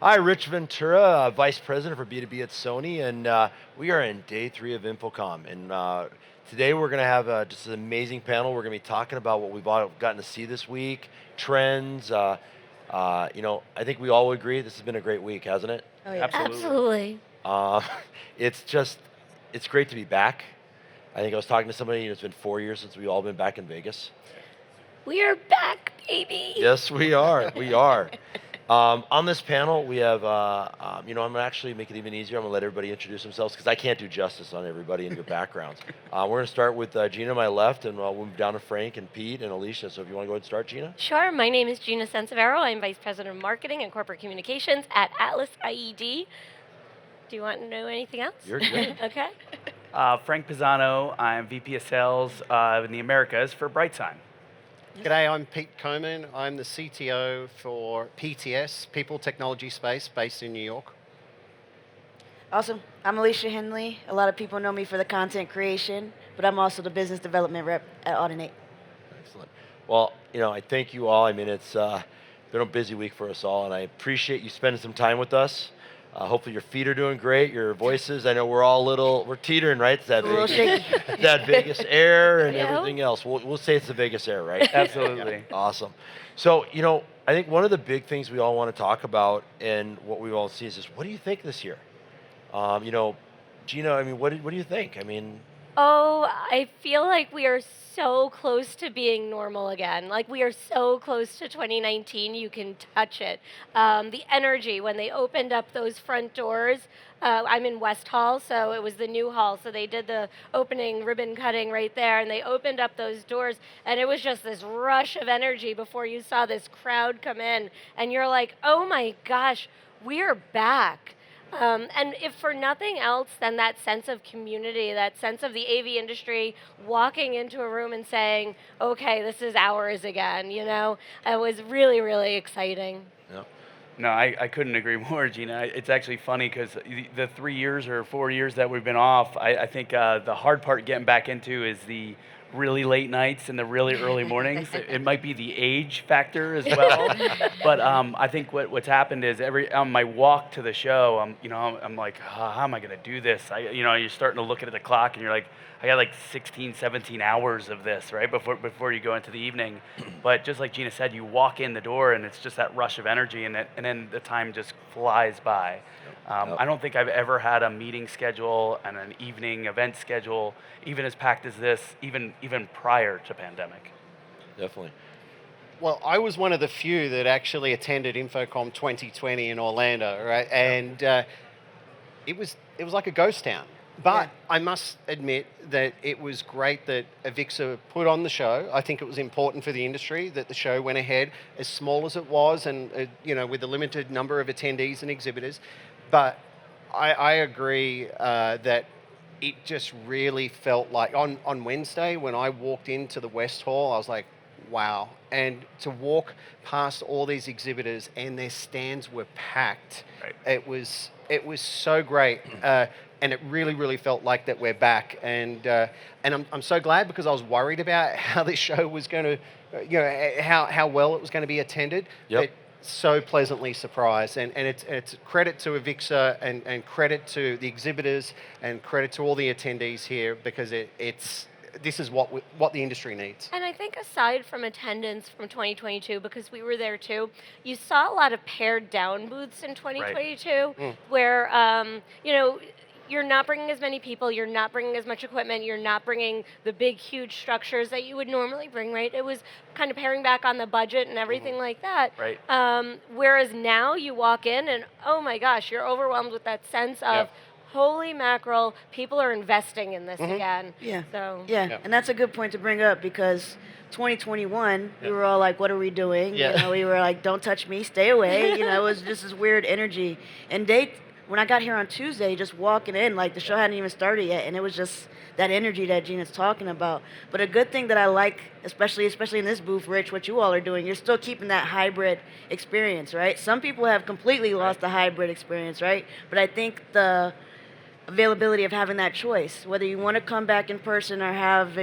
Hi, Rich Ventura, Vice President for B2B at Sony, and we are in day 3 of InfoComm. And today we're going to have just an amazing panel. We're going to be talking about what we've all gotten to see this week, trends. I think we all agree this has been a great week, hasn't it? Oh, yeah. Absolutely. Uh, it's great to be back. I think I was talking to somebody, it's been 4 years since we've all been back in Vegas. We are back, baby. Yes, we are. We are. On this panel, we have, I'm going to actually make it even easier. I'm going to let everybody introduce themselves because I can't do justice on everybody and your backgrounds. We're going to start with Gina on my left, and we'll move down to Frank and Pete and Alicia. So if you want to go ahead and start, Gina? Sure. My name is Gina Sensavero. I'm Vice President of Marketing and Corporate Communications at Atlas IED. Do you want to know anything else? You're good. Okay. Frank Pisano. I'm VP of Sales in the Americas for BrightSign. G'day, I'm Pete Coman. I'm the CTO for PTS, People Technology Space, based in New York. Awesome. I'm Alicia Henley. A lot of people know me for the content creation, but I'm also the business development rep at Audinate. Excellent. Well, I thank you all. I mean, it's been a busy week for us all, and I appreciate you spending some time with us. Hopefully your feet are doing great, your voices. I know we're teetering, right? It's that A little Vegas, shaky. that Vegas air and Yeah. everything else. We'll say it's the Vegas air, right? Absolutely. Awesome. So, I think one of the big things we all want to talk about and what we've all seen is just, what do you think this year? Gina, what do you think? Oh, I feel like we are so close to being normal again. Like we are so close to 2019, you can touch it. The energy when they opened up those front doors. I'm in West Hall, so it was the new hall. So they did the opening ribbon cutting right there, and they opened up those doors, and it was just this rush of energy before you saw this crowd come in, and you're like, oh my gosh, we're back. And if for nothing else than that sense of community, that sense of the AV industry walking into a room and saying, okay, this is ours again, it was really, really exciting. Yeah. No, I couldn't agree more, Gina. It's actually funny because the 3 years or 4 years that we've been off, I think the hard part getting back into is the really late nights and the really early mornings. It might be the age factor as well, but I think what's happened is on my walk to the show, I'm like, how am I going to do this? You're starting to look at the clock and you're like, I got like 16, 17 hours of this, right, before you go into the evening. But just like Gina said, you walk in the door and it's just that rush of energy, and then the time just flies by. I don't think I've ever had a meeting schedule and an evening event schedule even as packed as this, even prior to pandemic. Definitely. Well, I was one of the few that actually attended InfoComm 2020 in Orlando, right? And it was like a ghost town. But I must admit that it was great that Avixa put on the show. I think it was important for the industry that the show went ahead, as small as it was, and with a limited number of attendees and exhibitors. But I agree that it just really felt like on Wednesday when I walked into the West Hall, I was like, wow. And to walk past all these exhibitors and their stands were packed, Right. it was so great. And it really, really felt like that we're back. And I'm so glad, because I was worried about how this show was going to, how well it was going to be attended. Yep. But so pleasantly surprised. And it's credit to Avixa and credit to the exhibitors and credit to all the attendees here, because this is what the industry needs. And I think aside from attendance from 2022, because we were there too, you saw a lot of pared down booths in 2022 where, you're not bringing as many people, you're not bringing as much equipment, you're not bringing the big, huge structures that you would normally bring, right? It was kind of paring back on the budget and everything like that. Right. Whereas now you walk in and, oh my gosh, you're overwhelmed with that sense of, holy mackerel, people are investing in this again. Yeah. So. Yeah, and that's a good point to bring up, because 2021, we were all like, what are we doing? Yeah. We were like, don't touch me, stay away. It was just this weird energy. And when I got here on Tuesday, just walking in, like the show hadn't even started yet, and it was just that energy that Gina's talking about. But a good thing that I like, especially in this booth, Rich, what you all are doing, you're still keeping that hybrid experience, right? Some people have completely lost the hybrid experience, right? But I think the availability of having that choice, whether you want to come back in person or have,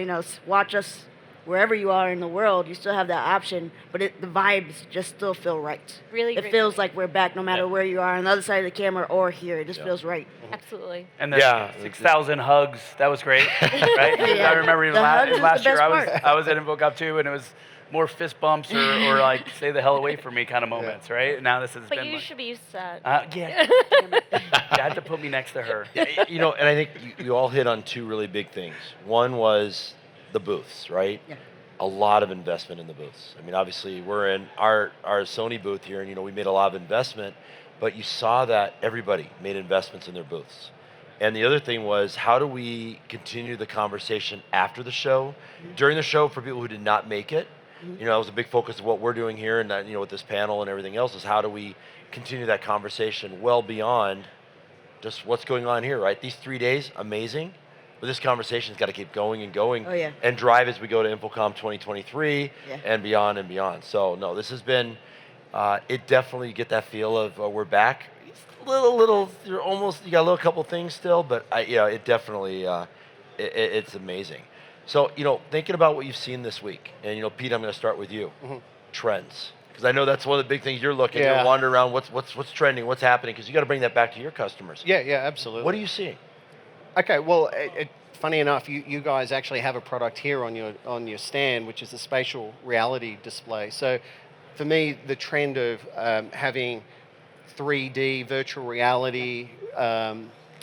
watch us wherever you are in the world, you still have that option, but the vibes just still feel right. Really It great feels point. like we're back no matter Yeah. where you are on the other side of the camera or here. It just feels right. Absolutely. And the Yeah. 6,000 hugs, that was great, right? Yeah. I remember even The hugs is the last year best I was at InfoComm too, and it was more fist bumps or like stay the hell away from me kind of moments, right? And now this has But been you like, should be used to that. yeah, damn it. You had to put me next to her. You know, and I think you all hit on two really big things. One was the booths, right? Yeah. A lot of investment in the booths. I mean, obviously, we're in our Sony booth here, and we made a lot of investment, but you saw that everybody made investments in their booths. And the other thing was, how do we continue the conversation after the show, during the show for people who did not make it? That was a big focus of what we're doing here, and with this panel and everything else, is how do we continue that conversation well beyond just what's going on here, right? These 3 days, amazing, but this conversation's got to keep going and going, Oh, yeah. and drive as we go to InfoComm 2023 Yeah. and beyond and beyond. So no, this has been, it definitely, you get that feel of we're back. It's a little, you got a little couple things still, but it definitely, it's amazing. So, thinking about what you've seen this week, and Pete, I'm going to start with you. Trends, because I know that's one of the big things you're looking. Yeah. You're wandering around. What's trending? What's happening? Because you got to bring that back to your customers. Yeah, absolutely. What are you seeing? Okay, well, funny enough, you guys actually have a product here on your stand, which is the spatial reality display. So, for me, the trend of having 3D virtual reality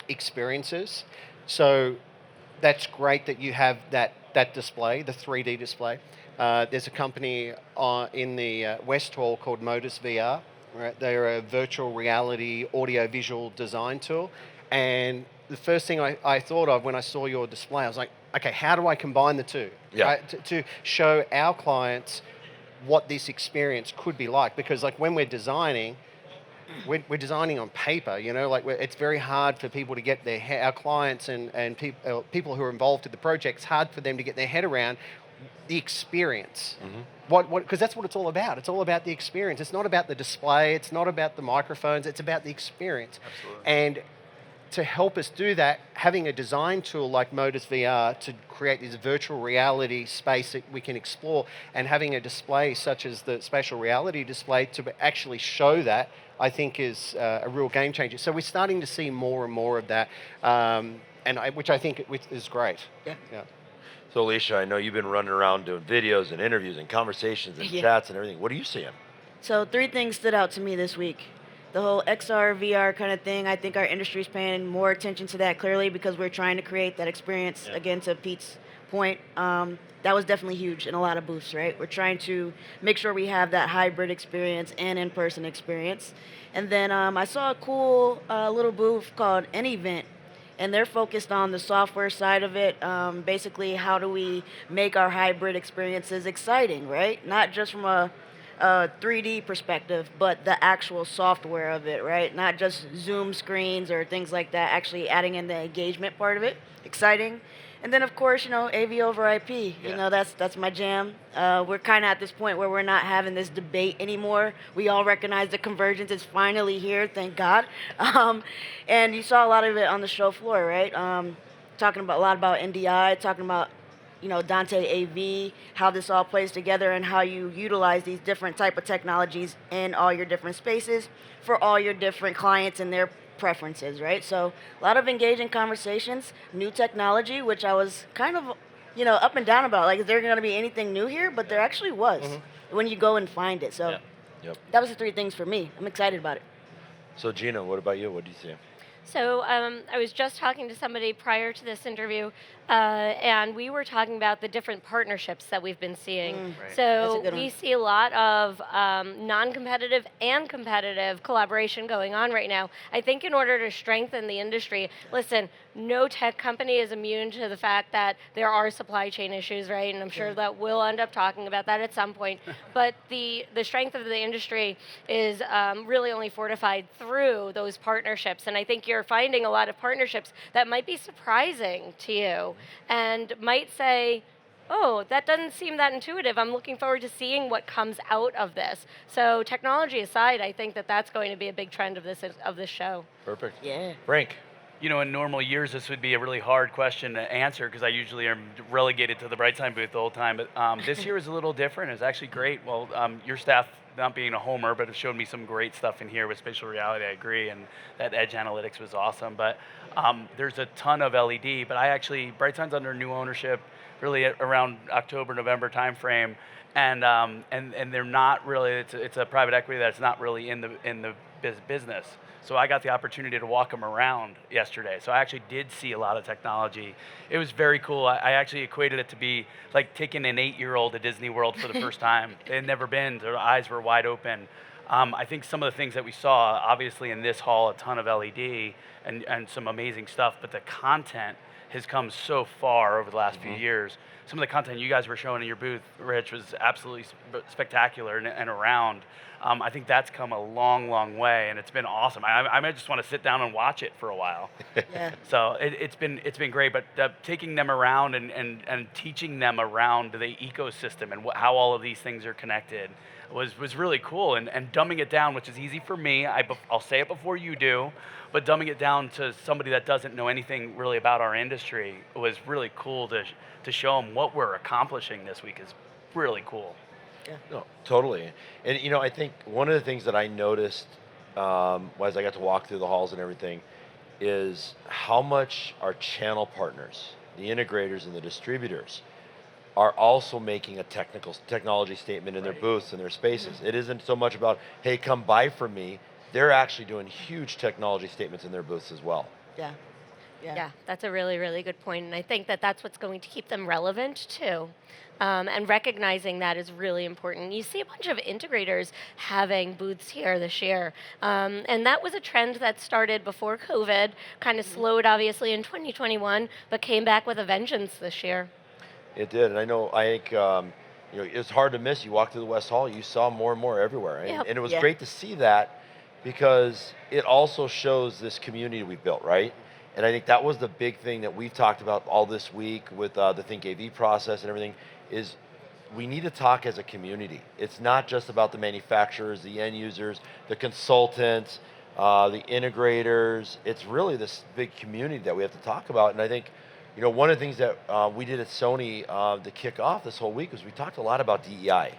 experiences, so that's great that you have that display, the 3D display. There's a company in the West Hall called Modus VR. Right? They're a virtual reality audio-visual design tool, and the first thing I thought of when I saw your display, I was like, okay, how do I combine the two? Yeah. Right? To show our clients what this experience could be like, because like when we're designing, we're designing on paper, it's very hard for people to get our clients and people who are involved in the project, it's hard for them to get their head around the experience. Because that's what it's all about. It's all about the experience. It's not about the display. It's not about the microphones. It's about the experience. Absolutely. And to help us do that, having a design tool like Modus VR to create this virtual reality space that we can explore, and having a display such as the spatial reality display to actually show that, I think is a real game changer. So we're starting to see more and more of that, which I think is great. Yeah. So, Alicia, I know you've been running around doing videos and interviews and conversations and Yeah. chats and everything. What are you seeing? So 3 things stood out to me this week. The whole XR, VR kind of thing, I think our industry is paying more attention to that clearly because we're trying to create that experience, again, to Pete's point. That was definitely huge in a lot of booths, right? We're trying to make sure we have that hybrid experience and in-person experience. And then I saw a cool little booth called RVonAV, and they're focused on the software side of it. Basically, how do we make our hybrid experiences exciting, right? Not just from a 3D perspective, but the actual software of it, right? Not just Zoom screens or things like that, actually adding in the engagement part of it. Exciting. And then, of course, AV over IP. Yeah. That's my jam. We're kind of at this point where we're not having this debate anymore. We all recognize the convergence is finally here, thank God. And you saw a lot of it on the show floor, right? Talking about a lot about NDI, talking about Dante AV, how this all plays together and how you utilize these different type of technologies in all your different spaces for all your different clients and their preferences, right? So a lot of engaging conversations, new technology, which I was kind of, up and down about. Like, is there going to be anything new here? But there actually was when you go and find it. So Yep. that was the 3 things for me. I'm excited about it. So, Gina, what about you? What do you see? So I was just talking to somebody prior to this interview, and we were talking about the different partnerships that we've been seeing. Right. That's a So good we one. see a lot of non-competitive and competitive collaboration going on right now. I think in order to strengthen the industry, listen, no tech company is immune to the fact that there are supply chain issues, right? And I'm sure that we'll end up talking about that at some point. But the strength of the industry is really only fortified through those partnerships. And I think you're finding a lot of partnerships that might be surprising to you and might say, oh, that doesn't seem that intuitive. I'm looking forward to seeing what comes out of this. So technology aside, I think that that's going to be a big trend of this show. Perfect. Yeah. Frank. in normal years, this would be a really hard question to answer because I usually am relegated to the bright sign booth the whole time. But this year is a little different. It's actually great. Well, your staff, not being a homer, but have showed me some great stuff in here with spatial reality. I agree, and that edge analytics was awesome. But there's a ton of LED. But bright sign's under new ownership, really around October, November timeframe, and they're not really. It's a private equity that's not really in the business. So I got the opportunity to walk them around yesterday. So I actually did see a lot of technology. It was very cool. I actually equated it to be like taking an 8-year-old to Disney World for the first time. They had never been. Their eyes were wide open. I think some of the things that we saw, obviously in this hall, a ton of LED and some amazing stuff, but the content has come so far over the last few years. Some of the content you guys were showing in your booth, Rich, was absolutely spectacular and around. I think that's come a long, long way, and it's been awesome. I might just want to sit down and watch it for a while. Yeah. So it's been great, but taking them around and teaching them around the ecosystem and how all of these things are connected was really cool, and dumbing it down, which is easy for me. I'll say it before you do, but dumbing it down to somebody that doesn't know anything really about our industry was really cool to show them what we're accomplishing this week is really cool. Yeah. No, totally. And I think one of the things that I noticed as I got to walk through the halls and everything is how much our channel partners, the integrators and the distributors, are also making a technology statement in their booths and their spaces. It isn't so much about, hey, come buy from me. They're actually doing huge technology statements in their booths as well. Yeah. Yeah, that's a really, really good point. And I think that that's what's going to keep them relevant too. And recognizing that is really important. You see a bunch of integrators having booths here this year. And that was a trend that started before COVID, kind of slowed obviously in 2021, but came back with a vengeance this year. It did, and I think it's hard to miss. You walk through the West Hall, you saw more and more everywhere, and, Yep. and it was great to see that because it also shows this community we built, right? And I think that was the big thing that we've talked about all this week with the Think AV process and everything, is we need to talk as a community. It's not just about the manufacturers, the end users, the consultants, the integrators. It's really this big community that we have to talk about. And I think, one of the things that we did at Sony to kick off this whole week was we talked a lot about DEI.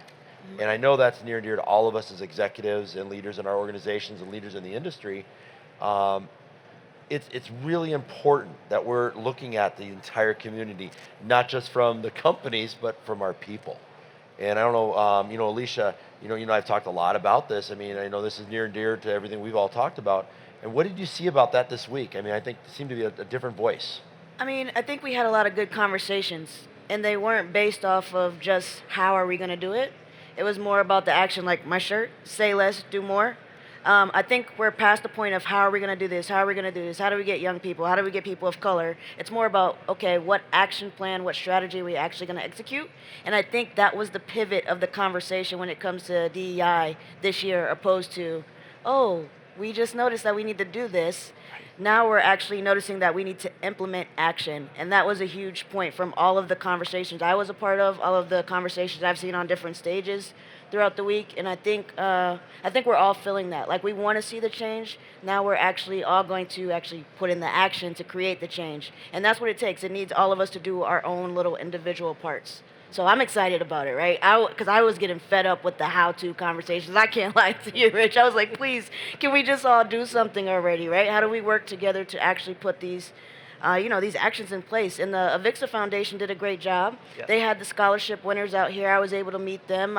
And I know that's near and dear to all of us as executives and leaders in our organizations and leaders in the industry. It's really important that we're looking at the entire community, not just from the companies, but from our people. And I don't know, Alicia, I've talked a lot about this. I mean, I know this is near and dear to everything we've all talked about. And what did you see about that this week? I mean, I think it seemed to be a different voice. I mean, I think we had a lot of good conversations, and they weren't based off of just how are we going to do it. It was more about the action, like my shirt, say less, do more. I think we're past the point of how are we going to do this? How are we going to do this? How do we get young people? How do we get people of color? It's more about, okay, what action plan, what strategy are we actually going to execute? And I think that was the pivot of the conversation when it comes to DEI this year, opposed to, oh, we just noticed that we need to do this. Now we're actually noticing that we need to implement action. And that was a huge point from all of the conversations I was a part of, all of the conversations I've seen on different stages throughout the week. And I think we're all feeling that. Like, we want to see the change. Now we're actually all going to actually put in the action to create the change. And that's what it takes. It needs all of us to do our own little individual parts. So I'm excited about it, right? Because I was getting fed up with the how-to conversations. I can't lie to you, Rich. I was like, please, can we just all do something already, right? How do we work together to actually put these these actions in place? And the Avixa Foundation did a great job. Yeah. They had the scholarship winners out here. I was able to meet them.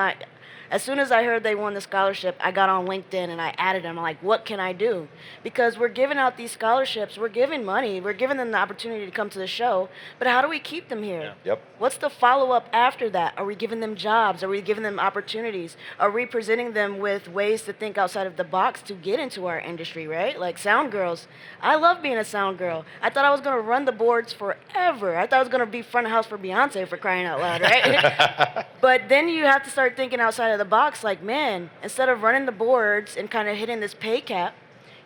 As soon as I heard they won the scholarship, I got on LinkedIn and I added them. I'm like, what can I do? Because we're giving out these scholarships. We're giving money. We're giving them the opportunity to come to the show. But how do we keep them here? Yeah. Yep. What's the follow-up after that? Are we giving them jobs? Are we giving them opportunities? Are we presenting them with ways to think outside of the box to get into our industry, right? Like sound girls. I love being a sound girl. I thought I was going to run the boards forever. I thought I was going to be front of house for Beyonce, for crying out loud, right? But then you have to start thinking outside of the box, like, man, instead of running the boards and kind of hitting this pay cap,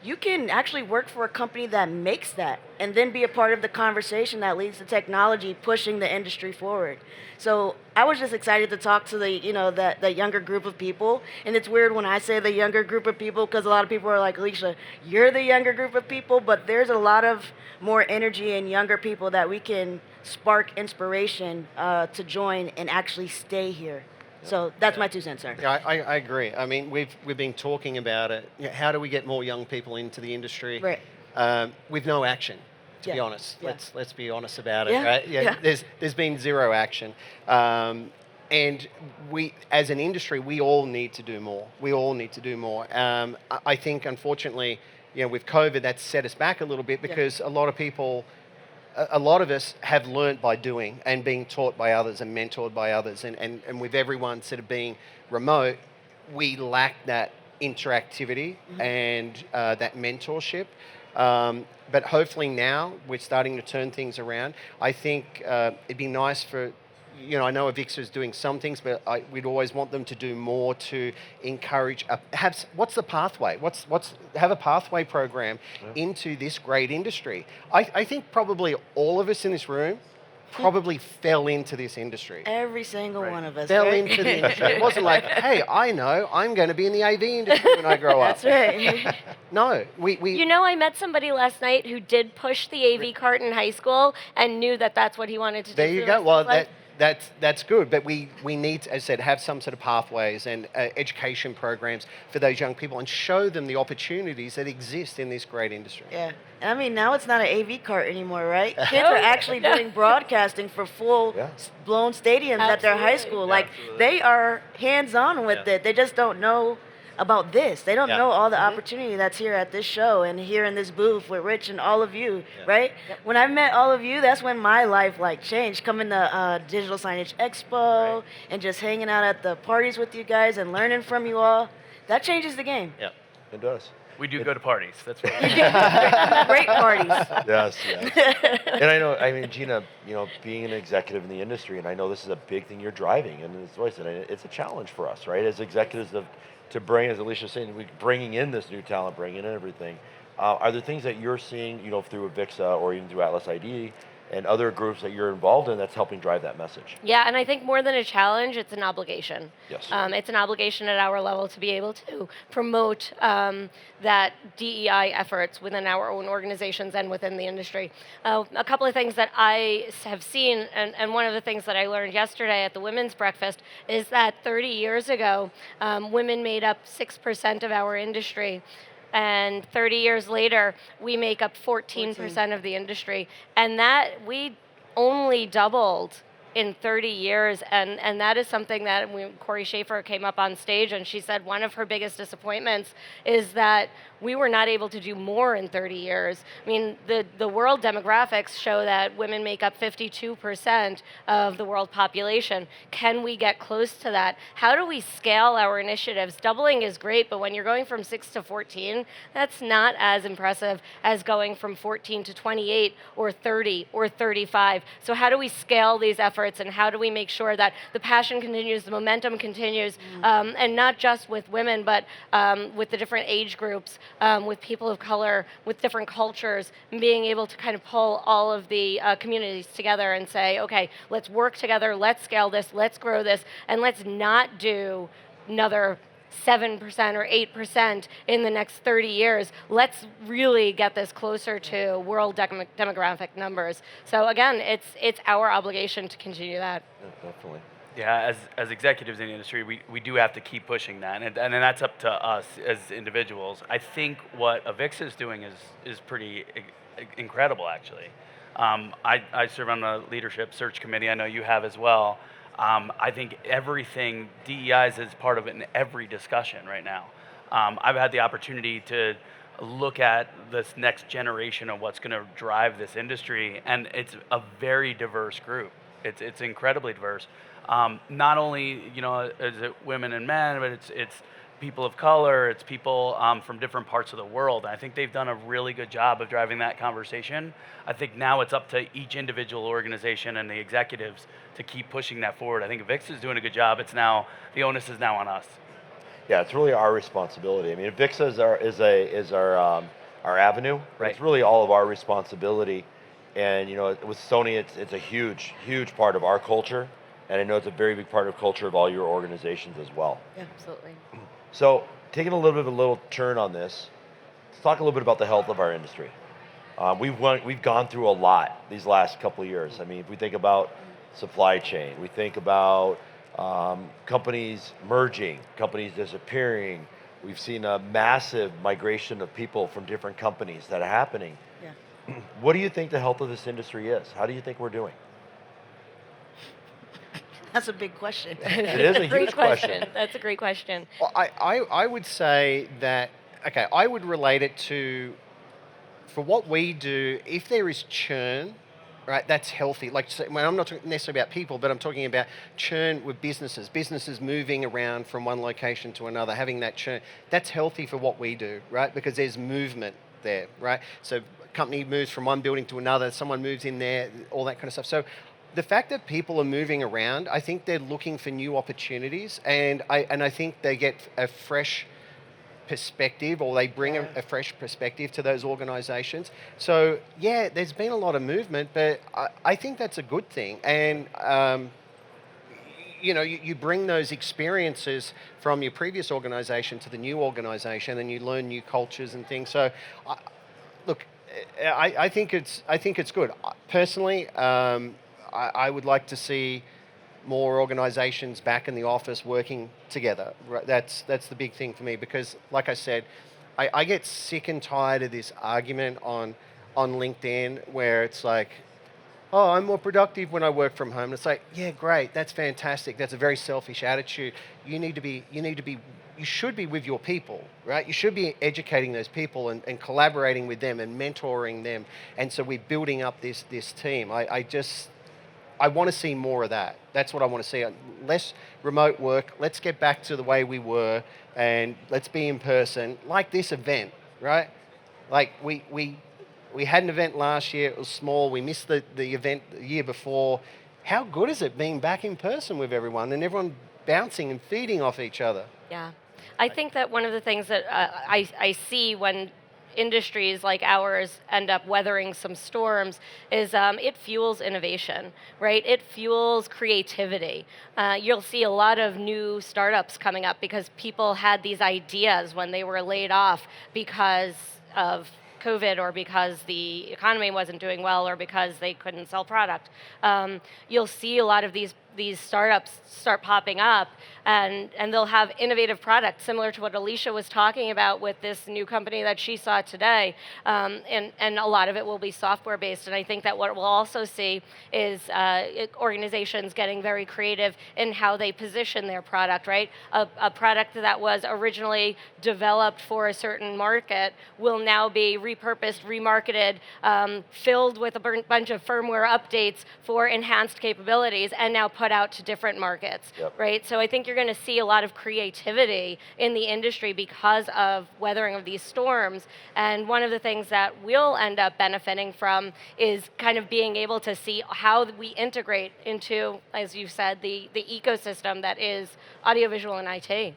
you can actually work for a company that makes that and then be a part of the conversation that leads to technology pushing the industry forward. So I was just excited to talk to the younger group of people. And it's weird when I say the younger group of people because a lot of people are like, Alicia, you're the younger group of people, but there's a lot of more energy in younger people that we can spark inspiration to join and actually stay here. So that's my 2 cents, sir. Yeah, I agree. I mean, we've been talking about it. You know, how do we get more young people into the industry? Right. With no action, to be Yeah. honest. Yeah. Let's be honest about it. Yeah. Right? Yeah. There's been zero action, and we, as an industry, we all need to do more. We all need to do more. I think, unfortunately, you know, with COVID, that's set us back a little bit because a lot of people. A lot of us have learnt by doing and being taught by others and mentored by others. And with everyone sort of being remote, we lack that interactivity and that mentorship. But hopefully now we're starting to turn things around. I think it'd be nice for, you know, I know Avixa is doing some things, but we'd always want them to do more to encourage. What's the pathway? Have a pathway program into this great industry. I think probably all of us in this room probably fell into this industry. Every single one of us. Fell right? into the industry. It wasn't like, hey, I know I'm going to be in the AV industry when I grow up. That's right. No, we. You know, I met somebody last night who did push the AV cart in high school and knew that that's what he wanted to do. There for you the go. rest of Well, his life. that's good, but we need to, as I said, have some sort of pathways and education programs for those young people and show them the opportunities that exist in this great industry. Yeah. I mean, now it's not an AV cart anymore, right? Kids are actually doing broadcasting for full blown stadiums at their high school. Like, they are hands-on with it. They just don't know about this. They don't know all the opportunity that's here at this show and here in this booth with Rich and all of you, right? When I met all of you, that's when my life like changed. Coming to Digital Signage Expo and just hanging out at the parties with you guys and learning from you all. That changes the game. Yeah, it does. We do go to parties. That's right. Great parties. Yes, yes. And I know, I mean, Gina, you know, being an executive in the industry, and I know this is a big thing you're driving, and it's always, it's a challenge for us, right? As executives to bring, as Alicia was saying, bringing in this new talent, bringing in everything. Are there things that you're seeing, you know, through Avixa or even through Atlas ID and other groups that you're involved in that's helping drive that message? Yeah, and I think more than a challenge, it's an obligation. Yes. It's an obligation at our level to be able to promote that DEI efforts within our own organizations and within the industry. A couple of things that I have seen, and one of the things that I learned yesterday at the Women's Breakfast is that 30 years ago, women made up 6% of our industry. And 30 years later, we make up 14% of the industry. And that we only doubled in 30 years. And that is something that when Corey Schaefer came up on stage and she said one of her biggest disappointments is that we were not able to do more in 30 years. I mean, the world demographics show that women make up 52% of the world population. Can we get close to that? How do we scale our initiatives? Doubling is great, but when you're going from 6 to 14, that's not as impressive as going from 14 to 28 or 30 or 35. So how do we scale these efforts and how do we make sure that the passion continues, the momentum continues, and not just with women, but with the different age groups, with people of color, with different cultures, being able to kind of pull all of the communities together and say, okay, let's work together, let's scale this, let's grow this, and let's not do another 7% or 8% in the next 30 years. Let's really get this closer to world demographic numbers. So again, it's our obligation to continue that. Yeah, definitely. Yeah, as executives in the industry, we do have to keep pushing that, and then that's up to us as individuals. I think what Avixa is doing is pretty incredible, actually. I serve on the leadership search committee. I know you have as well. I think everything DEI is part of it in every discussion right now. I've had the opportunity to look at this next generation of what's going to drive this industry, and it's a very diverse group. It's incredibly diverse. Not only, you know, is it women and men, but it's people of color, it's people from different parts of the world. And I think they've done a really good job of driving that conversation. I think now it's up to each individual organization and the executives to keep pushing that forward. I think Avixa is doing a good job. It's now, the onus is now on us. Yeah, it's really our responsibility. I mean, Avixa is our avenue, but Right. it's really all of our responsibility. And with Sony, it's a huge part of our culture, and I know it's a very big part of culture of all your organizations as well. Yeah. Absolutely. So, taking a little bit of a little turn on this, let's talk a little bit about the health of our industry. We've gone through a lot these last couple of years. I mean, if we think about supply chain, we think about companies merging, companies disappearing. We've seen a massive migration of people from different companies that are happening. Yeah. What do you think the health of this industry is? How do you think we're doing? That's a big question. It is a Great huge question. That's a great question. Well, I would say that, okay, I would relate it to, for what we do, if there is churn, right, that's healthy. Like, well, I'm not talking necessarily about people, but I'm talking about churn with businesses moving around from one location to another, having that churn. That's healthy for what we do, right? Because there's movement there, right? So company moves from one building to another, someone moves in there, all that kind of stuff. So the fact that people are moving around, I think they're looking for new opportunities, and I think they get a fresh perspective, or they bring a fresh perspective to those organizations. So yeah, there's been a lot of movement, but I think that's a good thing. And you bring those experiences from your previous organization to the new organization, and you learn new cultures and things. So look, I think it's good. Personally, I would like to see more organizations back in the office working together. Right? That's the big thing for me, because, like I said, I get sick and tired of this argument on LinkedIn where it's like, oh, I'm more productive when I work from home. And it's like, yeah, great, that's fantastic. That's a very selfish attitude. You should be with your people, right? You should be educating those people and collaborating with them and mentoring them. And so we're building up this team. I want to see more of that. That's what I want to see. Less remote work. Let's get back to the way we were, and let's be in person, like this event, right? Like we had an event last year. It was small. We missed the event the year before. How good is it being back in person with everyone and everyone bouncing and feeding off each other? Yeah. I think that one of the things that I see when industries like ours end up weathering some storms is it fuels innovation, right? It fuels creativity. You'll see a lot of new startups coming up because people had these ideas when they were laid off because of COVID, or because the economy wasn't doing well, or because they couldn't sell product. You'll see a lot of these startups start popping up, and they'll have innovative products similar to what Alicia was talking about with this new company that she saw today, and a lot of it will be software based. And I think that what we'll also see is organizations getting very creative in how they position their product, right? A product that was originally developed for a certain market will now be repurposed, remarketed, filled with a bunch of firmware updates for enhanced capabilities, and now put out to different markets, right? So I think you're going to see a lot of creativity in the industry because of weathering of these storms. And one of the things that we'll end up benefiting from is kind of being able to see how we integrate into, as you said, the ecosystem that is audiovisual and IT.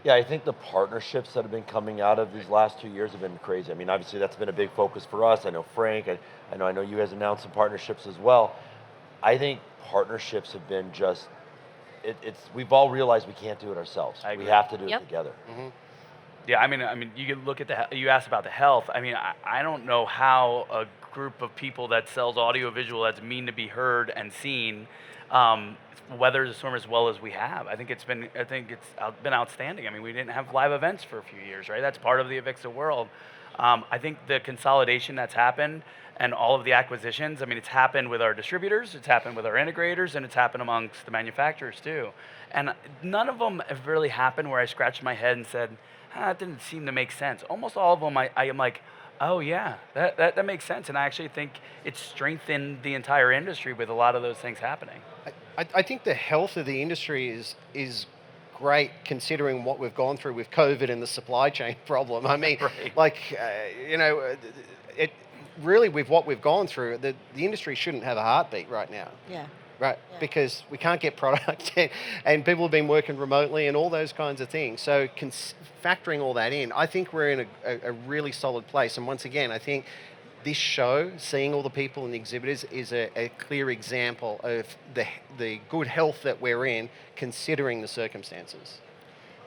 Yeah, I think the partnerships that have been coming out of these last 2 years have been crazy. I mean, obviously that's been a big focus for us. I know Frank, I know you guys announced some partnerships as well. I think partnerships have been just, we've all realized we can't do it ourselves. We have to do it together. Mm-hmm. Yeah, I mean, you can look at you asked about the health. I mean, I don't know how a group of people that sells audiovisual that's mean to be heard and seen weathers the storm as well as we have. I think it's been outstanding. I mean, we didn't have live events for a few years, right? That's part of the Avixa world. I think the consolidation that's happened and all of the acquisitions, I mean, it's happened with our distributors, it's happened with our integrators, and it's happened amongst the manufacturers too. And none of them have really happened where I scratched my head and said, that didn't seem to make sense. Almost all of them, I am like, oh yeah, that makes sense. And I actually think it's strengthened the entire industry with a lot of those things happening. I think the health of the industry is great, considering what we've gone through with COVID and the supply chain problem. I mean, Right. it really, with what we've gone through, the industry shouldn't have a heartbeat right now. Yeah. right? Yeah. Because we can't get product and people have been working remotely and all those kinds of things. So factoring all that in, I think we're in a really solid place. And once again, I think this show, seeing all the people and the exhibitors, is a clear example of the good health that we're in, considering the circumstances.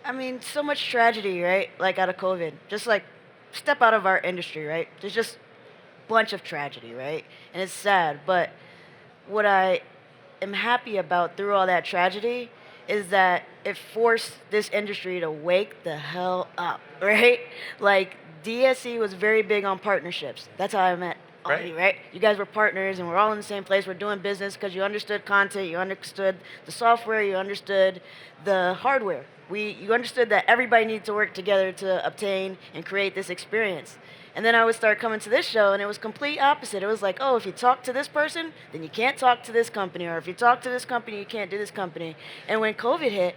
I mean, so much tragedy, right? Like out of COVID. Just like step out of our industry, right? There's just bunch of tragedy, right? And it's sad, but what I am happy about through all that tragedy is that it forced this industry to wake the hell up, right? Like DSE was very big on partnerships. That's how I met Audie, right? You guys were partners and we're all in the same place. We're doing business because you understood content, you understood the software, you understood the hardware. You understood that everybody needs to work together to obtain and create this experience. And then I would start coming to this show, and it was complete opposite. It was like, oh, if you talk to this person, then you can't talk to this company, or if you talk to this company, you can't do this company. And when COVID hit,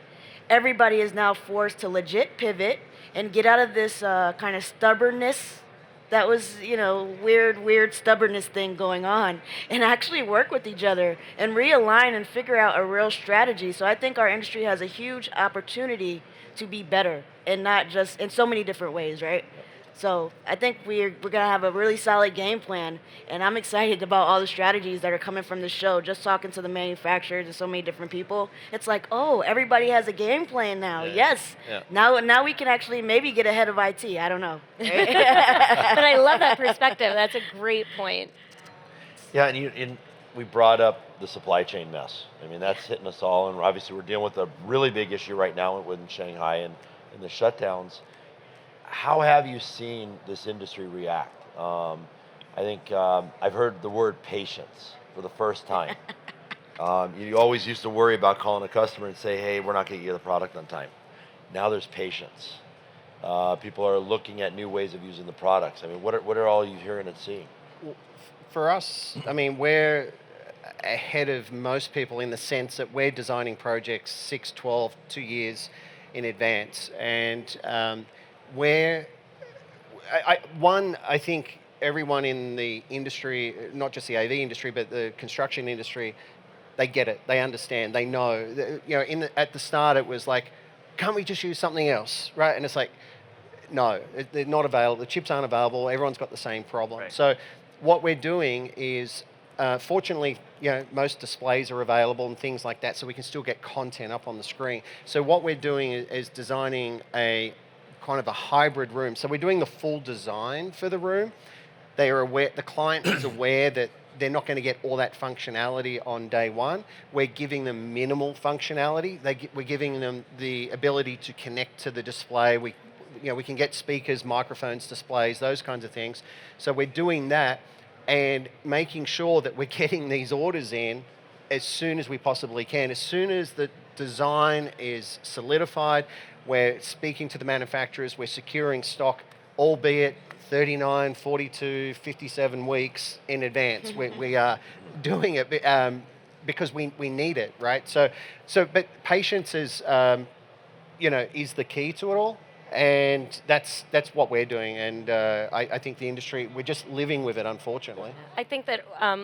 everybody is now forced to legit pivot and get out of this kind of stubbornness that was, weird stubbornness thing going on, and actually work with each other and realign and figure out a real strategy. So I think our industry has a huge opportunity to be better, and not just in so many different ways, right? So I think we're gonna have a really solid game plan, and I'm excited about all the strategies that are coming from the show. Just talking to the manufacturers and so many different people, it's like, oh, everybody has a game plan now. Yeah. Yes. Yeah. Now we can actually maybe get ahead of IT. I don't know. But I love that perspective. That's a great point. Yeah, and we brought up the supply chain mess. I mean, that's hitting us all, and obviously we're dealing with a really big issue right now with Shanghai and the shutdowns. How have you seen this industry react? I think I've heard the word patience for the first time. You always used to worry about calling a customer and say, hey, we're not going to get you the product on time. Now there's patience. People are looking at new ways of using the products. I mean, what are all you hearing and seeing? For us, I mean, we're ahead of most people in the sense that we're designing projects 6, 12, 2 years in advance. And I think everyone in the industry, not just the AV industry, but the construction industry, they get it, they understand, they know. At the start it was like, can't we just use something else, right? And it's like, no, they're not available. The chips aren't available. Everyone's got the same problem. Right. So what we're doing is, fortunately, most displays are available and things like that, so we can still get content up on the screen. So what we're doing is designing a kind of a hybrid room. So we're doing the full design for the room. They are aware, the client is aware that they're not going to get all that functionality on day one. We're giving them minimal functionality. We're giving them the ability to connect to the display. We can get speakers, microphones, displays, those kinds of things. So we're doing that and making sure that we're getting these orders in as soon as we possibly can. As soon as the design is solidified, we're speaking to the manufacturers, we're securing stock, albeit 39, 42, 57 weeks in advance. We are doing it because we need it, right? But patience is, is the key to it all. And that's what we're doing, and I think the industry, we're just living with it, unfortunately. I think that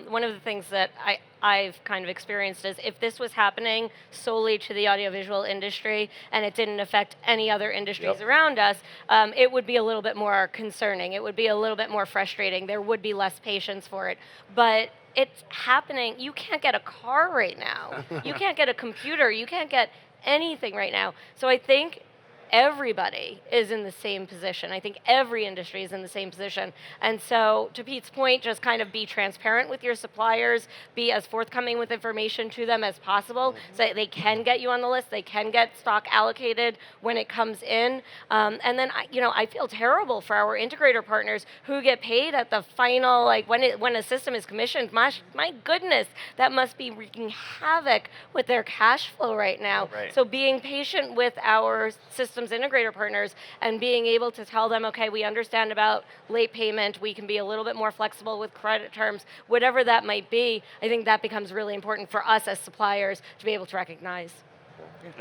one of the things that I've kind of experienced is if this was happening solely to the audiovisual industry and it didn't affect any other industries around us, it would be a little bit more concerning. It would be a little bit more frustrating. There would be less patience for it. But it's happening. You can't get a car right now. You can't get a computer. You can't get anything right now. So I think everybody is in the same position. I think every industry is in the same position. And so, to Pete's point, just kind of be transparent with your suppliers, be as forthcoming with information to them as possible so that they can get you on the list, they can get stock allocated when it comes in. And then, I feel terrible for our integrator partners who get paid at the final, like when a system is commissioned. My goodness, that must be wreaking havoc with their cash flow right now. Right. So being patient with our systems integrator partners and being able to tell them, okay, we understand about late payment, we can be a little bit more flexible with credit terms, whatever that might be, I think that becomes really important for us as suppliers to be able to recognize.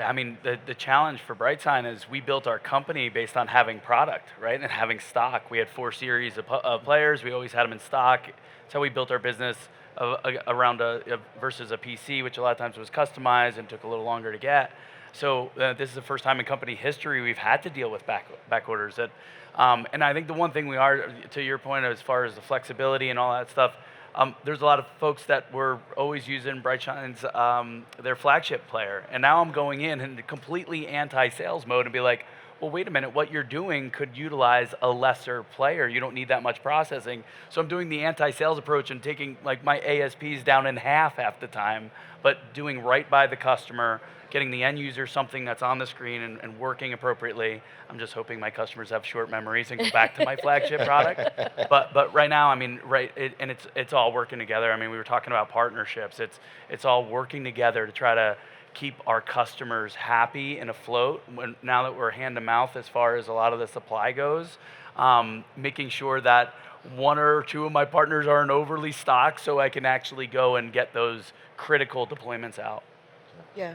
I mean, the challenge for BrightSign is we built our company based on having product, right, and having stock. We had 4 series of players. We always had them in stock. That's how we built our business. around versus a PC, which a lot of times was customized and took a little longer to get. So this is the first time in company history we've had to deal with back orders. And I think the one thing we are, to your point, as far as the flexibility and all that stuff, there's a lot of folks that were always using Brightshine's their flagship player, and now I'm going in completely anti-sales mode and be like, well, wait a minute, what you're doing could utilize a lesser player. You don't need that much processing. So I'm doing the anti-sales approach and taking like my ASPs down in half the time, but doing right by the customer, getting the end user something that's on the screen and working appropriately. I'm just hoping my customers have short memories and go back to my flagship product. But right now, I mean, it's all working together. I mean, we were talking about partnerships. It's all working together to try to keep our customers happy and afloat now that we're hand to mouth as far as a lot of the supply goes. Making sure that one or two of my partners aren't overly stocked so I can actually go and get those critical deployments out. Yeah.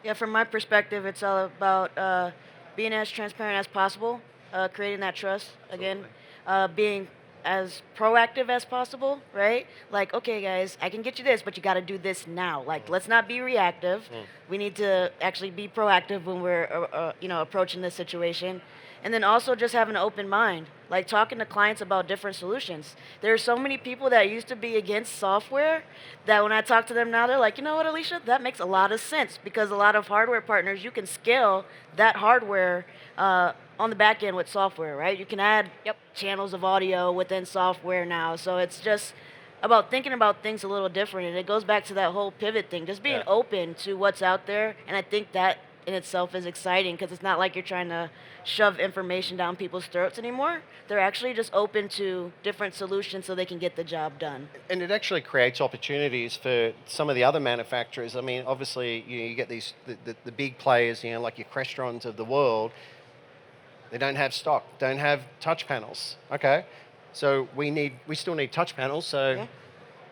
Yeah, from my perspective, it's all about being as transparent as possible, creating that trust, again, being as proactive as possible, right? Like, okay, guys, I can get you this, but you got to do this now. Like, let's not be reactive. We need to actually be proactive when we're, approaching this situation. And then also just have an open mind, like talking to clients about different solutions. There are so many people that used to be against software that when I talk to them now, they're like, you know what, Alicia, that makes a lot of sense because a lot of hardware partners, you can scale that hardware on the back end with software, right? You can add channels of audio within software now. So it's just about thinking about things a little different. And it goes back to that whole pivot thing, just being open to what's out there. And I think that in itself is exciting because it's not like you're trying to shove information down people's throats anymore. They're actually just open to different solutions so they can get the job done. And it actually creates opportunities for some of the other manufacturers. I mean, obviously, you get these the big players, like your Crestrons of the world. They don't have stock, don't have touch panels. Okay, so we still need touch panels. So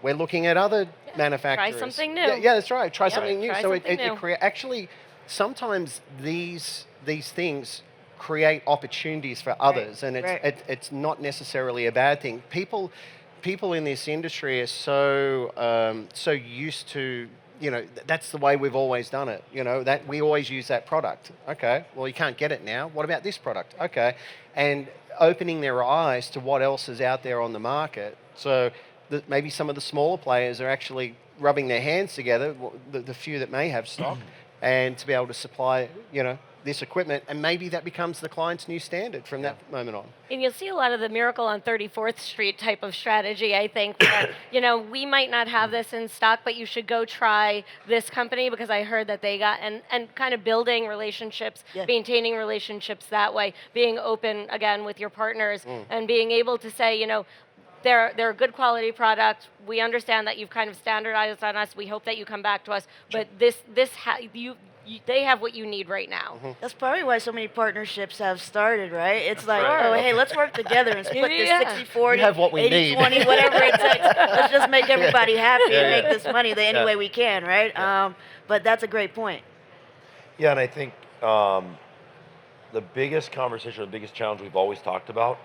we're looking at other manufacturers. Try something new. Yeah, that's right. Try something new. Try So something new. actually, sometimes these things create opportunities for others, and it's not necessarily a bad thing. People in this industry are so used to, that's the way we've always done it. That we always use that product. Okay, well, you can't get it now. What about this product? Okay, and opening their eyes to what else is out there on the market. So maybe some of the smaller players are actually rubbing their hands together, the few that may have stock, and to be able to supply, this equipment, and maybe that becomes the client's new standard from that moment on. And you'll see a lot of the Miracle on 34th Street type of strategy, I think, where, we might not have this in stock, but you should go try this company because I heard that they got, and kind of building relationships, maintaining relationships that way, being open, again, with your partners, and being able to say, they're a good quality product. We understand that you've kind of standardized on us. We hope that you come back to us, but they have what you need right now. That's probably why so many partnerships have started, right? It's like, oh, hey, let's work together and split this 60-40, we have what we 80-20, whatever it takes. Let's just make everybody happy and make this money any way we can, right? But that's a great point. Yeah, and I think the biggest conversation, the biggest challenge we've always talked about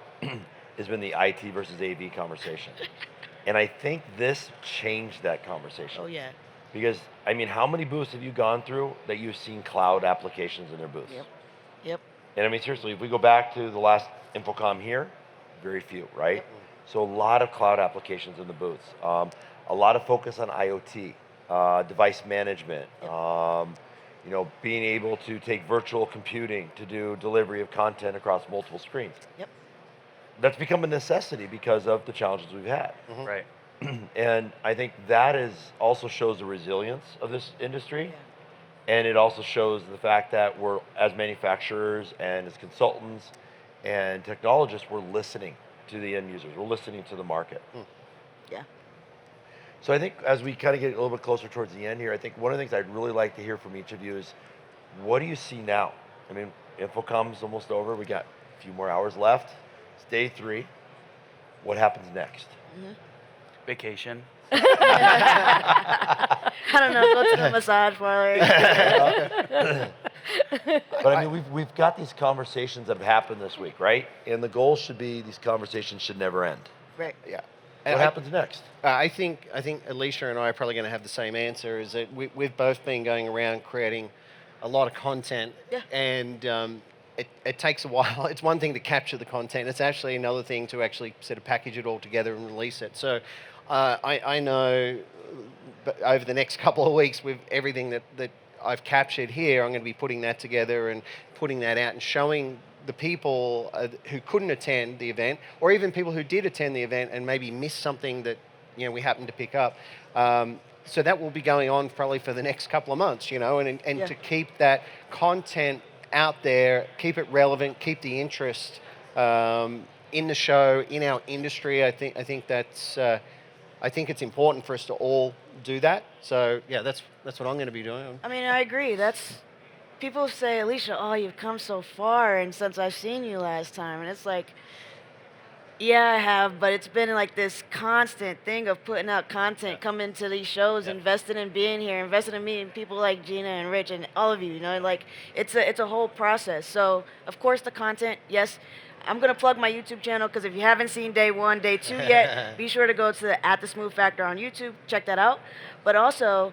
has been the IT versus AV conversation. And I think this changed that conversation. Oh, yeah. Because, I mean, how many booths have you gone through that you've seen cloud applications in their booths? Yep. And I mean, seriously, if we go back to the last InfoComm here, very few, right? So a lot of cloud applications in the booths. A lot of focus on IoT, device management, being able to take virtual computing to do delivery of content across multiple screens. Yep. That's become a necessity because of the challenges we've had. Right. And I think that also shows the resilience of this industry. And it also shows the fact that we're, as manufacturers and as consultants and technologists, we're listening to the end users. We're listening to the market. Yeah. So I think as we kind of get a little bit closer towards the end here, I think one of the things I'd really like to hear from each of you is, what do you see now? I mean, InfoComm's almost over. We got a few more hours left. It's day 3. What happens next? Vacation. I don't know, go to the massage parlor. But I mean, we've got these conversations that have happened this week, right? And the goal should be these conversations should never end. Right. Yeah. What happens next? I think Alicia and I are probably going to have the same answer. Is that we've both been going around creating a lot of content, Yeah. and it takes a while. It's one thing to capture the content. It's actually another thing to actually sort of package it all together and release it. So I know over the next couple of weeks, with everything that I've captured here, I'm going to be putting that together and putting that out and showing the people who couldn't attend the event, or even people who did attend the event and maybe missed something that we happened to pick up. So that will be going on probably for the next couple of months, and Yeah. to keep that content out there, keep it relevant, keep the interest in the show, in our industry. I think that's I think it's important for us to all do that. So yeah, that's what I'm going to be doing. I mean, I agree. That's people say, Alicia, oh, you've come so far, and since I've seen you last time, and it's like, yeah, I have, but it's been like this constant thing of putting out content, coming to these shows, investing in being here, investing in meeting people like Gina and Rich and all of you. Like it's a whole process. So of course the content, yes. I'm gonna plug my YouTube channel because if you haven't seen day 1, day 2 yet, be sure to go to the Smooth Factor on YouTube, check that out. But also,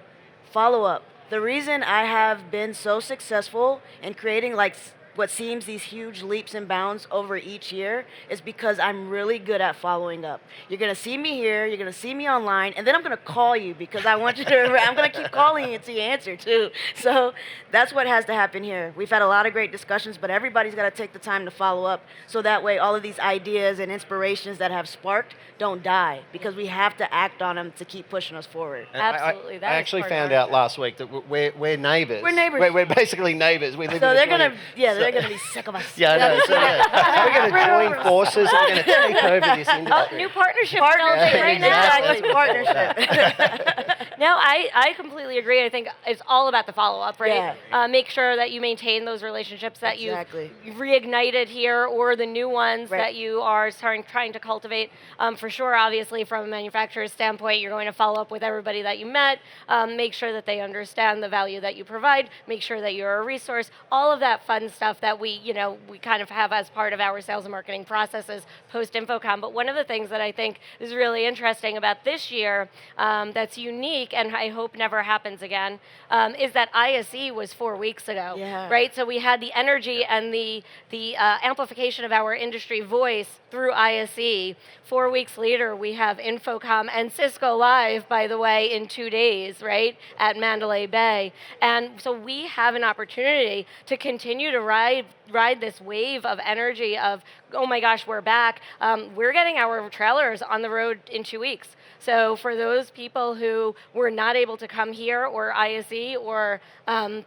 follow up. The reason I have been so successful in creating like what seems these huge leaps and bounds over each year is because I'm really good at following up. You're gonna see me here, you're gonna see me online, and then I'm gonna call you because I want you to. I'm gonna keep calling you until you answer too. So that's what has to happen here. We've had a lot of great discussions, but everybody's got to take the time to follow up, so that way all of these ideas and inspirations that have sparked don't die, because we have to act on them to keep pushing us forward. And Absolutely, that I is actually part of found our out job. last week that we're neighbours. We're neighbours. We're basically neighbours. We live So in they're adjoining- gonna, they're gonna be sick of us. Yeah, I know. So we're going to join forces. We're going to take over this Oh, industry. new partnership Partnership, building right now. exactly. Partnership. No, I completely agree. I think it's all about the follow-up, right? Yeah. Make sure that you maintain those relationships that Exactly. you've reignited here, or the new ones Right. that you are trying to cultivate. For sure, obviously, from a manufacturer's standpoint, you're going to follow up with everybody that you met, make sure that they understand the value that you provide, make sure that you're a resource, all of that fun stuff that we kind of have as part of our sales and marketing processes post-InfoComm. But one of the things that I think is really interesting about this year that's unique, and I hope never happens again, is that ISE was 4 weeks ago, Yeah. right? So we had the energy and the amplification of our industry voice through ISE. 4 weeks later, we have InfoComm and Cisco Live, by the way, in 2 days, right, at Mandalay Bay. And so we have an opportunity to continue to ride this wave of energy of, oh my gosh, we're back. We're getting our trailers on the road in 2 weeks. So for those people who were not able to come here, or ISE, or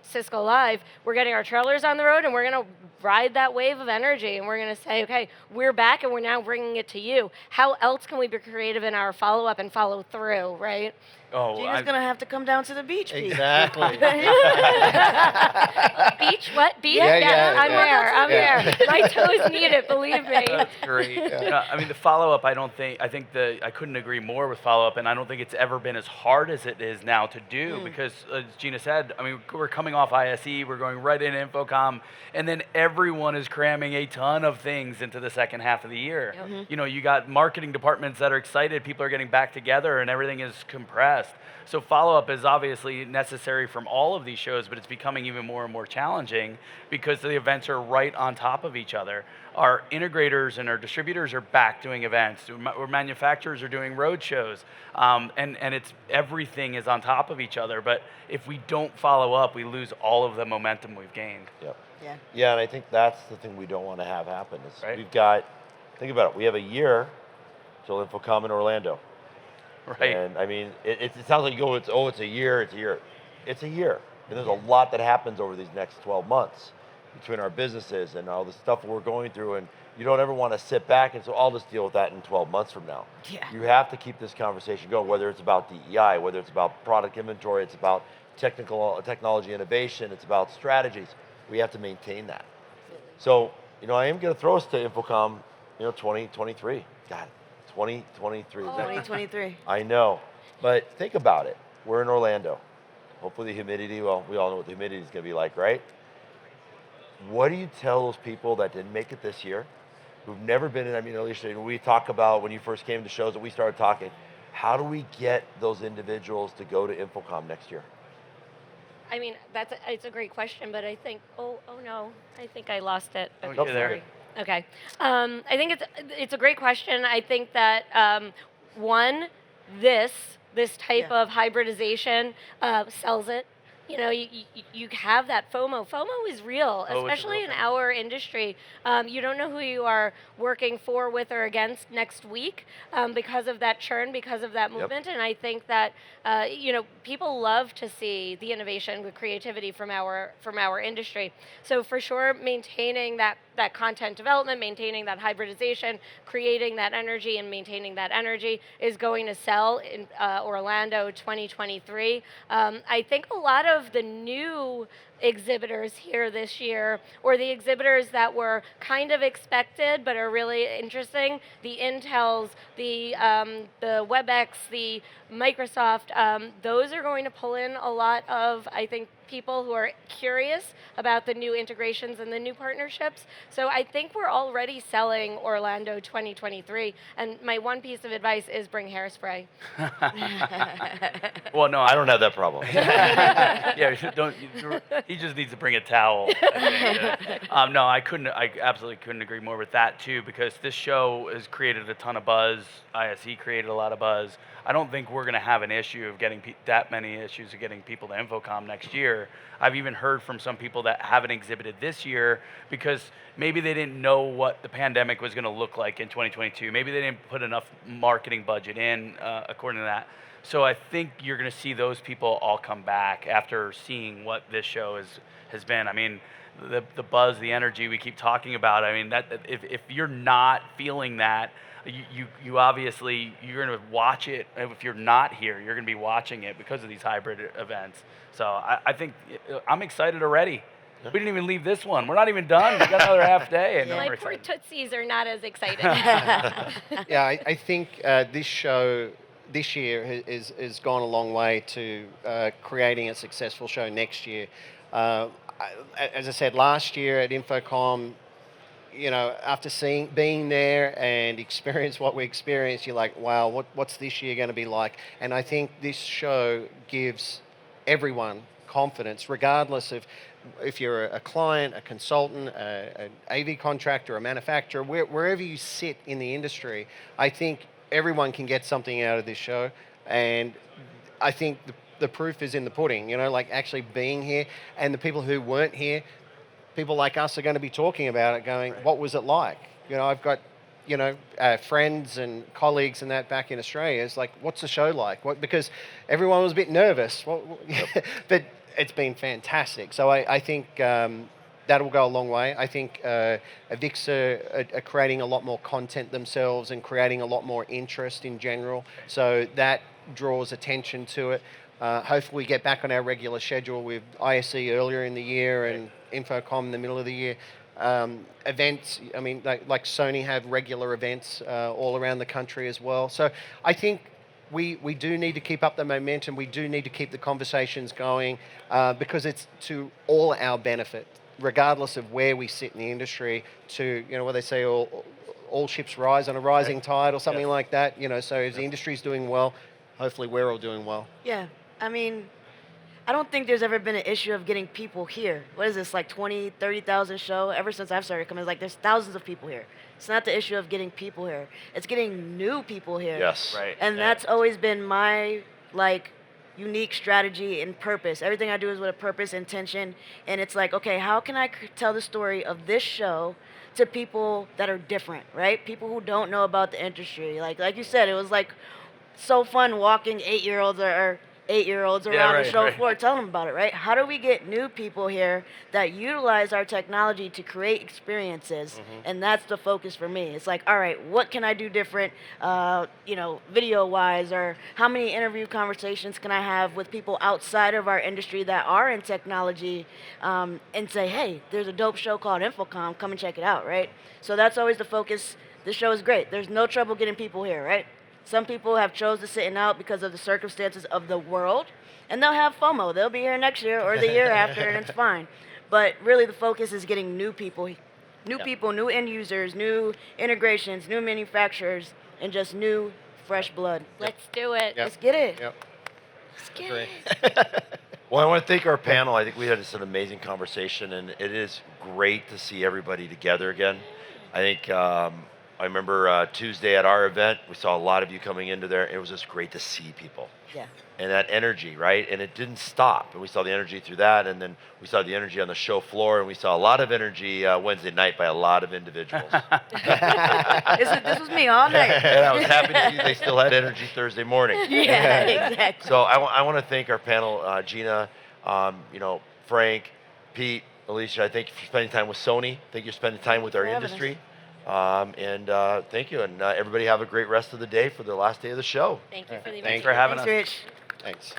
Cisco Live, we're getting our trailers on the road, and we're going to ride that wave of energy, and we're going to say, okay, we're back, and we're now bringing it to you. How else can we be creative in our follow-up and follow through, right? Oh, Gina's gonna have to come down to the beach. Pete. Exactly. Beach? What? Beach? Yeah, I'm yeah. there. I'm Yeah. there. My toes need it, believe me. That's great. I mean, the follow-up, I think I couldn't agree more with follow-up, and I don't think it's ever been as hard as it is now to do, because as Gina said, I mean, we're coming off ISE, we're going right into InfoComm, and then everyone is cramming a ton of things into the second half of the year. You got marketing departments that are excited, people are getting back together, and everything is compressed. So follow-up is obviously necessary from all of these shows, but it's becoming even more and more challenging because the events are right on top of each other. Our integrators and our distributors are back doing events. Our manufacturers are doing road shows. And it's everything is on top of each other. But if we don't follow up, we lose all of the momentum we've gained. Yep. Yeah. Yeah, and I think that's the thing we don't want to have happen. Is Right. We've got, think about it, we have a year till InfoComm in Orlando. Right. And I mean, it sounds like you go, it's a year. It's a year. And there's a lot that happens over these next 12 months between our businesses and all the stuff we're going through. And you don't ever want to sit back and so I'll just deal with that in 12 months from now. Yeah. You have to keep this conversation going, whether it's about DEI, whether it's about product inventory, it's about technology innovation, it's about strategies. We have to maintain that. So, I am going to throw us to InfoComm, 2023. God, 2023. Is that- 2023. I know, but think about it. We're in Orlando. Hopefully the humidity, well, we all know what the humidity is going to be like, right? What do you tell those people that didn't make it this year who've never been in, I mean, Alicia, we talk about when you first came to shows that we started talking, how do we get those individuals to go to InfoComm next year? I mean, it's a great question, but I think, oh no, I think I lost it. Oh, Okay, you're there. sorry. Okay. I think it's a great question. I think that one, this type Yeah. of hybridization sells it. You know, you have that FOMO. FOMO is real, Oh, it's a especially real in thing. our industry. You don't know who you are working for, with, or against next week because of that churn, because of that movement. And I think that people love to see the innovation, the creativity from our industry. So for sure, maintaining that content development, maintaining that hybridization, creating that energy, and maintaining that energy is going to sell in Orlando 2023. I think a lot of the new exhibitors here this year, or the exhibitors that were kind of expected but are really interesting, the Intels, the WebEx, the Microsoft, those are going to pull in a lot of, I think, people who are curious about the new integrations and the new partnerships. So I think we're already selling Orlando 2023. And my one piece of advice is bring hairspray. Well, no, I don't have that problem. Yeah, he just needs to bring a towel. I think. No, I absolutely couldn't agree more with that too, because this show has created a ton of buzz. ISE created a lot of buzz. I don't think we're going to have an issue of getting that many issues of getting people to InfoComm next year. I've even heard from some people that haven't exhibited this year because maybe they didn't know what the pandemic was going to look like in 2022. Maybe they didn't put enough marketing budget in according to that. So I think you're going to see those people all come back after seeing what this show has been. I mean, the buzz, the energy we keep talking about. I mean, that if you're not feeling that, you obviously, you're going to watch it. If you're not here, you're going to be watching it because of these hybrid events. So I think I'm excited already. We didn't even leave this one. We're not even done. We got another half day, and My we're poor excited. Tootsies are not as excited. Yeah, I think this show this year has gone a long way to creating a successful show next year. As I said, last year at InfoComm, after being there and experience what we experienced, you're like, wow, what's this year going to be like? And I think this show gives everyone confidence, regardless of if you're a client, a consultant, an AV contractor, a manufacturer, wherever you sit in the industry. I think everyone can get something out of this show, and I think the proof is in the pudding. Like actually being here, and the people who weren't here. People like us are going to be talking about it, going, what was it like? I've got, friends and colleagues and that back in Australia. It's like, what's the show like? Because everyone was a bit nervous. But it's been fantastic. So I think that'll go a long way. I think AVIXA are creating a lot more content themselves and creating a lot more interest in general. So that draws attention to it. Hopefully we get back on our regular schedule with ISE earlier in the year and InfoComm in the middle of the year. Events, I mean, like Sony have regular events all around the country as well. So I think we do need to keep up the momentum. We do need to keep the conversations going because it's to all our benefit, regardless of where we sit in the industry, to, what they say, all ships rise on a rising tide or something like that. So if the industry's doing well, hopefully we're all doing well. Yeah, I mean, I don't think there's ever been an issue of getting people here. What is this, like 20, 30,000 show? Ever since I've started coming, there's thousands of people here. It's not the issue of getting people here. It's getting new people here. Yes. Right. And that's always been my, unique strategy and purpose. Everything I do is with a purpose, intention. And it's like, okay, how can I tell the story of this show to people that are different, right? People who don't know about the industry. Like you said, it was so fun walking 8-year-olds or 8-year-olds around the show floor, telling them about it, right? How do we get new people here that utilize our technology to create experiences? Mm-hmm. And that's the focus for me. It's like, all right, what can I do different, video-wise, or how many interview conversations can I have with people outside of our industry that are in technology, and say, hey, there's a dope show called InfoComm, come and check it out, right? So that's always the focus. This show is great. There's no trouble getting people here, right? Some people have chose to sit out because of the circumstances of the world, and they'll have FOMO. They'll be here next year or the year after, and it's fine. But really, the focus is getting new people New Yeah. people, new end users, new integrations, new manufacturers, and just new, fresh blood. Let's do it. Yep. Let's get it. Yep. Let's get Agree. it. Well, I want to thank our panel. I think we had just an amazing conversation, and it is great to see everybody together again. I think I remember Tuesday at our event, we saw a lot of you coming into there. It was just great to see people Yeah. and that energy, right? And it didn't stop. And we saw the energy through that, and then we saw the energy on the show floor, and we saw a lot of energy Wednesday night by a lot of individuals. This was me all night. And I was happy to see they still had energy Thursday morning. Yeah, exactly. So I want to thank our panel, Gina, Frank, Pete, Alicia. I thank you for spending time with Sony. Thank you for spending time with our for having us. industry. And thank you. And everybody have a great rest of the day for the last day of the show. Thank you for the Thank invitation. you. having Thanks, us. Rich. Thanks.